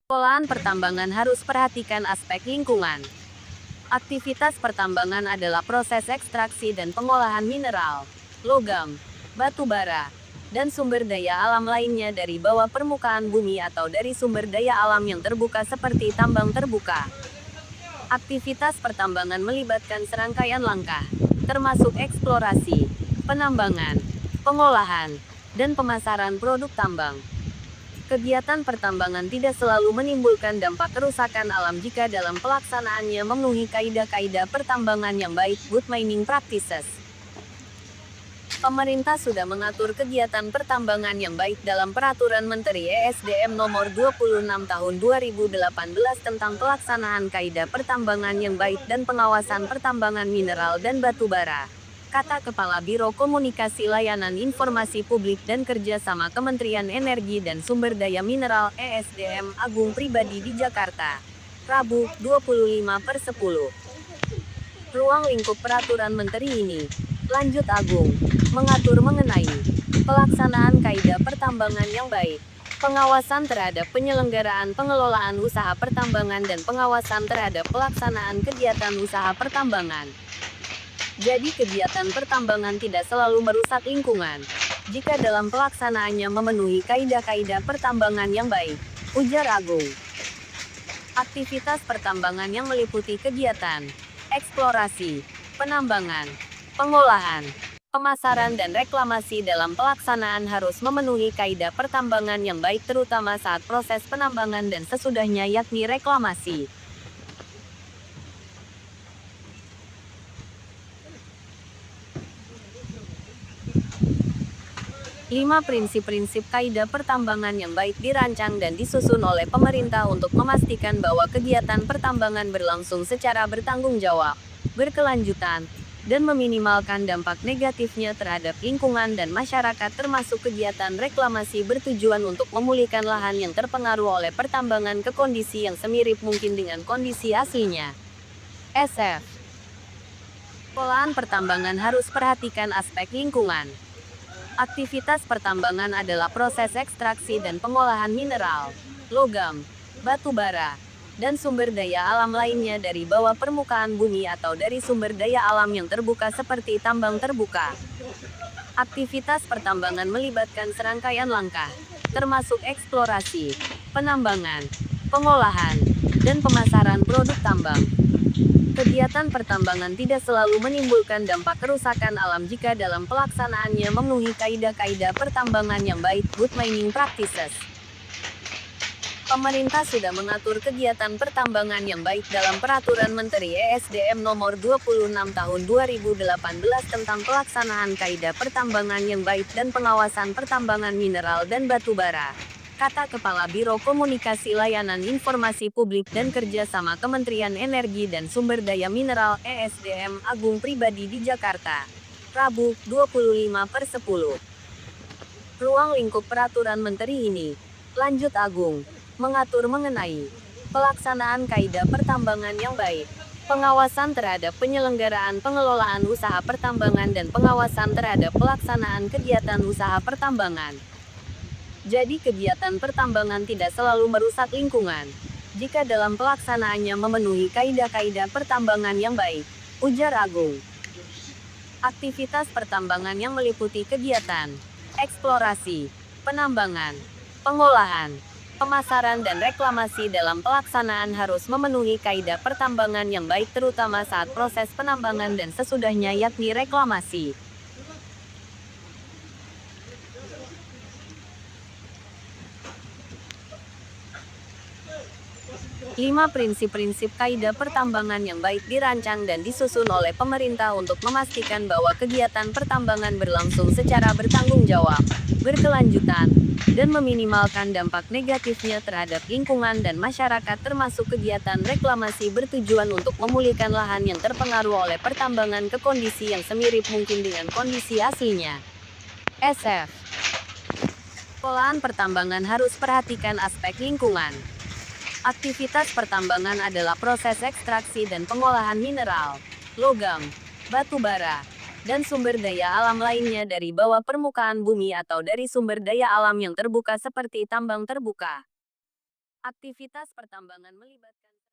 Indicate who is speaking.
Speaker 1: Pengolahan pertambangan harus perhatikan aspek lingkungan. Aktivitas pertambangan adalah proses ekstraksi dan pengolahan mineral, logam, batu bara, dan sumber daya alam lainnya dari bawah permukaan bumi atau dari sumber daya alam yang terbuka seperti tambang terbuka. Aktivitas pertambangan melibatkan serangkaian langkah, termasuk eksplorasi, penambangan, pengolahan, dan pemasaran produk tambang. Kegiatan pertambangan tidak selalu menimbulkan dampak kerusakan alam jika dalam pelaksanaannya memenuhi kaidah-kaidah pertambangan yang baik, good mining practices. Pemerintah sudah mengatur kegiatan pertambangan yang baik dalam Peraturan Menteri ESDM Nomor 26 Tahun 2018 tentang pelaksanaan kaidah pertambangan yang baik dan pengawasan pertambangan mineral dan batu bara, kata Kepala Biro Komunikasi Layanan Informasi Publik dan Kerjasama Kementerian Energi dan Sumber Daya Mineral (ESDM) Agung Pribadi di Jakarta, Rabu, 25/10. Ruang lingkup peraturan menteri ini, lanjut Agung, mengatur mengenai pelaksanaan kaidah pertambangan yang baik, pengawasan terhadap penyelenggaraan pengelolaan usaha pertambangan dan pengawasan terhadap pelaksanaan kegiatan usaha pertambangan. Jadi kegiatan pertambangan tidak selalu merusak lingkungan, jika dalam pelaksanaannya memenuhi kaidah-kaidah pertambangan yang baik, ujar Agung. Aktivitas pertambangan yang meliputi kegiatan eksplorasi, penambangan, pengolahan, pemasaran dan reklamasi dalam pelaksanaan harus memenuhi kaidah pertambangan yang baik terutama saat proses penambangan dan sesudahnya yakni reklamasi. Lima prinsip-prinsip kaidah pertambangan yang baik dirancang dan disusun oleh pemerintah untuk memastikan bahwa kegiatan pertambangan berlangsung secara bertanggung jawab, berkelanjutan, dan meminimalkan dampak negatifnya terhadap lingkungan dan masyarakat termasuk kegiatan reklamasi bertujuan untuk memulihkan lahan yang terpengaruh oleh pertambangan ke kondisi yang semirip mungkin dengan kondisi aslinya. SF. Pengolahan pertambangan harus perhatikan aspek lingkungan. Aktivitas pertambangan adalah proses ekstraksi dan pengolahan mineral, logam, batu bara, dan sumber daya alam lainnya dari bawah permukaan bumi atau dari sumber daya alam yang terbuka seperti tambang terbuka. Aktivitas pertambangan melibatkan serangkaian langkah, termasuk eksplorasi, penambangan, pengolahan, dan pemasaran produk tambang. Kegiatan pertambangan tidak selalu menimbulkan dampak kerusakan alam jika dalam pelaksanaannya memenuhi kaidah-kaidah pertambangan yang baik, good mining practices. Pemerintah sudah mengatur kegiatan pertambangan yang baik dalam Peraturan Menteri ESDM Nomor 26 Tahun 2018 tentang pelaksanaan kaidah pertambangan yang baik dan pengawasan pertambangan mineral dan batu bara, kata Kepala Biro Komunikasi Layanan Informasi Publik dan Kerjasama Kementerian Energi dan Sumber Daya Mineral (ESDM) Agung Pribadi di Jakarta, Rabu, 25/10. Ruang lingkup peraturan menteri ini, lanjut Agung, mengatur mengenai pelaksanaan kaidah pertambangan yang baik, pengawasan terhadap penyelenggaraan pengelolaan usaha pertambangan dan pengawasan terhadap pelaksanaan kegiatan usaha pertambangan. Jadi kegiatan pertambangan tidak selalu merusak lingkungan, jika dalam pelaksanaannya memenuhi kaidah-kaidah pertambangan yang baik, ujar Agung. Aktivitas pertambangan yang meliputi kegiatan eksplorasi, penambangan, pengolahan, pemasaran dan reklamasi dalam pelaksanaan harus memenuhi kaidah pertambangan yang baik terutama saat proses penambangan dan sesudahnya yakni reklamasi. Lima prinsip-prinsip kaidah pertambangan yang baik dirancang dan disusun oleh pemerintah untuk memastikan bahwa kegiatan pertambangan berlangsung secara bertanggung jawab, berkelanjutan, dan meminimalkan dampak negatifnya terhadap lingkungan dan masyarakat termasuk kegiatan reklamasi bertujuan untuk memulihkan lahan yang terpengaruh oleh pertambangan ke kondisi yang semirip mungkin dengan kondisi aslinya. SF. Pengolahan pertambangan harus perhatikan aspek lingkungan. Aktivitas pertambangan adalah proses ekstraksi dan pengolahan mineral, logam, batu bara, dan sumber daya alam lainnya dari bawah permukaan bumi atau dari sumber daya alam yang terbuka seperti tambang terbuka. Aktivitas pertambangan melibatkan